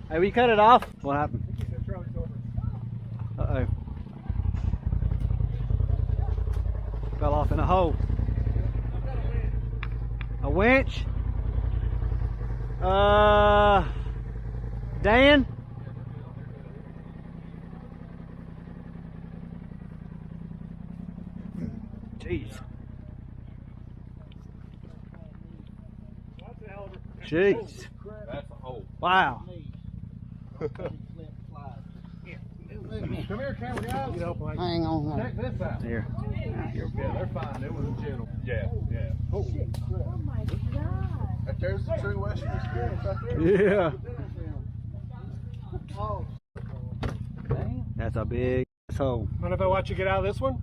Hey, we cut it off. What happened? Uh-oh. Fell off in a hole. A winch? Dan? Jeez. Jeez. That's a hole. Wow. Come here, camera guys. Hang on. Check this out. Here. Yeah, they're fine. It was a gentle. Yeah, yeah. Oh my God. There's the true Western experience right there. Yeah. Oh. That's a big hole. Mind if I watch you get out of this one?